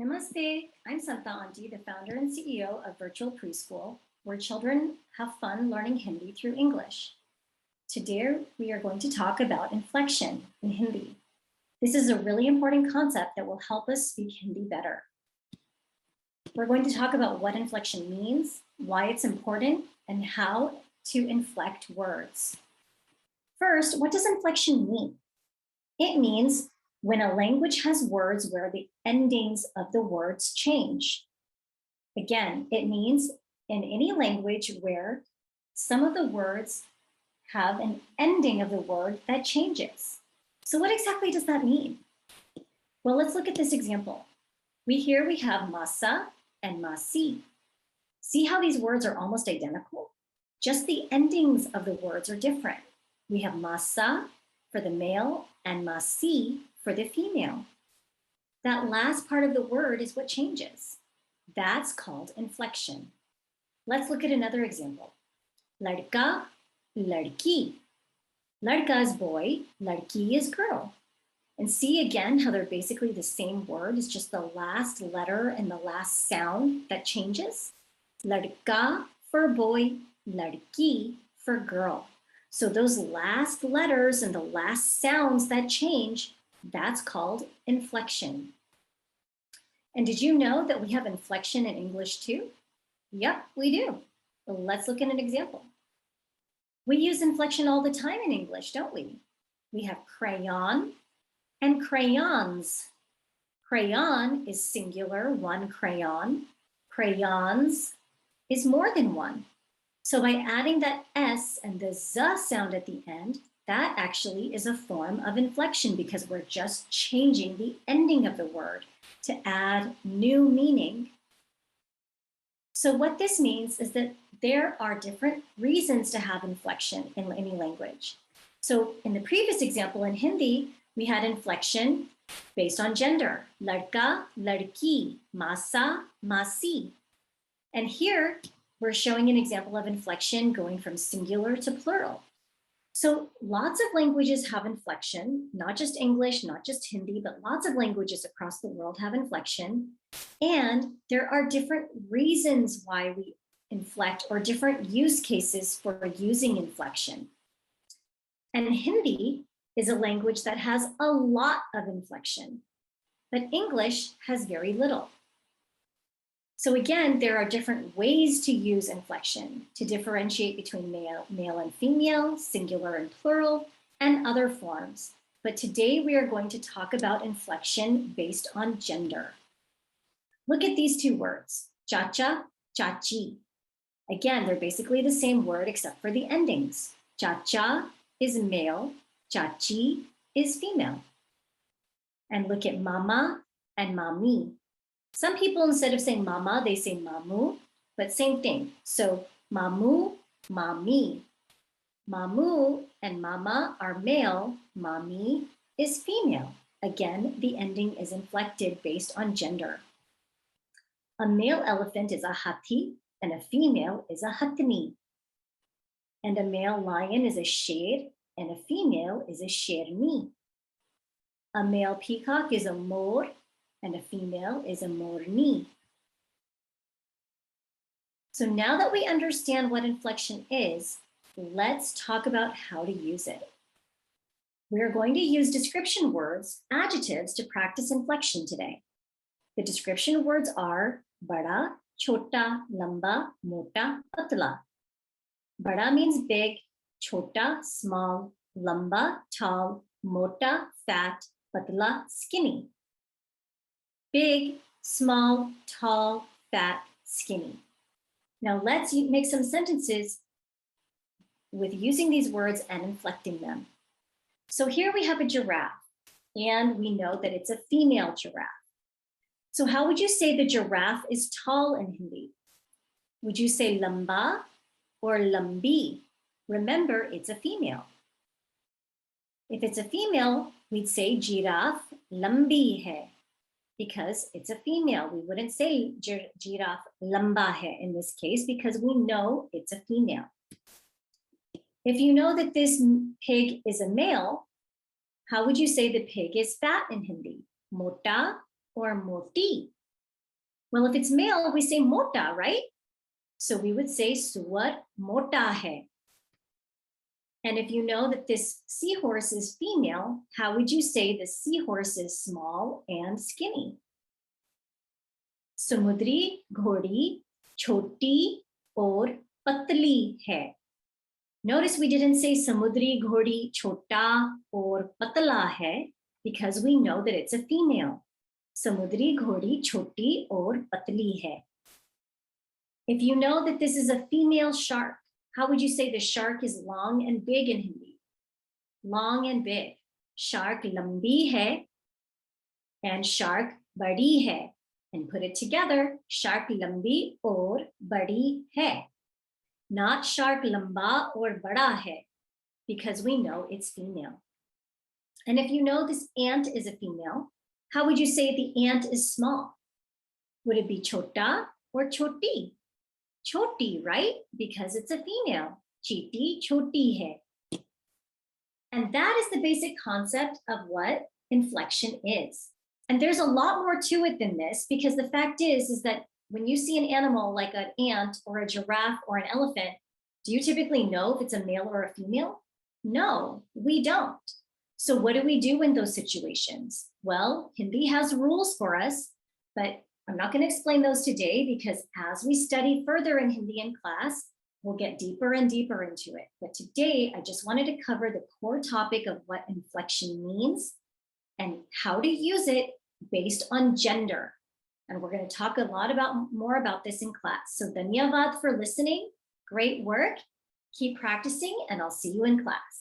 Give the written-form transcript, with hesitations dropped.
Namaste, I'm Santa Auntie, the founder and CEO of Virtual Preschool, where children have fun learning Hindi through English. Today, we are going to talk about inflection in Hindi. This is a really important concept that will help us speak Hindi better. We're going to talk about what inflection means, why it's important, and how to inflect words. First, what does inflection mean? It means when a language has words where the endings of the words change. Again, it means in any language where some of the words have an ending of the word that changes. So what exactly does that mean? Well, let's look at this example. We have Masa and Masi. See how these words are almost identical? Just the endings of the words are different. We have Masa for the male and Masi for the female. That last part of the word is what changes. That's called inflection. Let's look at another example. Ladka, ladki. Ladka is boy, ladki is girl. And see again how they're basically the same word, it's just the last letter and the last sound that changes. Ladka for boy, ladki for girl. So those last letters and the last sounds that change, that's called inflection. And did you know that we have inflection in English too? Yep, we do. Let's look at an example. We use inflection all the time in English, don't we? We have crayon and crayons. Crayon is singular, one crayon. Crayons is more than one. So by adding that S and the Z sound at the end, that actually is a form of inflection because we're just changing the ending of the word to add new meaning. So what this means is that there are different reasons to have inflection in any language. So in the previous example in Hindi, we had inflection based on gender. Ladka, ladki, masa, masi. And here we're showing an example of inflection going from singular to plural. So lots of languages have inflection, not just English, not just Hindi, but lots of languages across the world have inflection. And there are different reasons why we inflect or different use cases for using inflection. And Hindi is a language that has a lot of inflection, but English has very little. So again, there are different ways to use inflection to differentiate between male and female, singular and plural, and other forms. But today we are going to talk about inflection based on gender. Look at these two words, Chaacha, Chaachi. Again, they're basically the same word except for the endings. Chaacha is male, Chaachi is female. And look at mama and mami. Some people, instead of saying mama, they say mamu, but same thing. So mamu, mami. Mamu and mama are male, mami is female. Again, the ending is inflected based on gender. A male elephant is a hathi and a female is a hatni. And a male lion is a sher and a female is a sherni. A male peacock is a mor and a female is a morni. So now that we understand what inflection is, let's talk about how to use it. We're going to use description words, adjectives, to practice inflection today. The description words are Bada, Chota, Lamba, Mota, Pathala. Bada means big, Chota, small, Lamba, tall, Mota, fat, Pathala, skinny. Big, small, tall, fat, skinny. Now let's make some sentences with using these words and inflecting them. So here we have a giraffe, and we know that it's a female giraffe. So how would you say the giraffe is tall in Hindi? Would you say lamba or lambi? Remember, it's a female. If it's a female, we'd say giraffe lambi hai, because it's a female. We wouldn't say giraffe lamba hai in this case because we know it's a female. If you know that this pig is a male, how would you say the pig is fat in Hindi? Mota or moti? Well, if it's male, we say Mota, right? So we would say Suwar Mota hai. And if you know that this seahorse is female, how would you say the seahorse is small and skinny? Samudri ghodi choti aur patli hai. Notice we didn't say samudri ghodi chota or patala hai because we know that it's a female. Samudri ghodi choti or patli hai. If you know that this is a female shark, how would you say the shark is long and big in Hindi? Long and big. Shark lambi hai and shark badi hai. And put it together, shark lambi or badi hai. Not shark lamba or bada hai, because we know it's female. And if you know this ant is a female, how would you say the ant is small? Would it be chota or choti? Choti, right? Because it's a female. Chiti choti hai. And that is the basic concept of what inflection is. And there's a lot more to it than this, because the fact is that when you see an animal like an ant or a giraffe or an elephant, do you typically know if it's a male or a female? No, we don't. So what do we do in those situations? Well, Hindi has rules for us, but I'm not going to explain those today because as we study further in Hindi in class, we'll get deeper and deeper into it. But today, I just wanted to cover the core topic of what inflection means and how to use it based on gender. And we're going to talk a lot more about this in class. So dhanyavad for listening. Great work. Keep practicing, and I'll see you in class.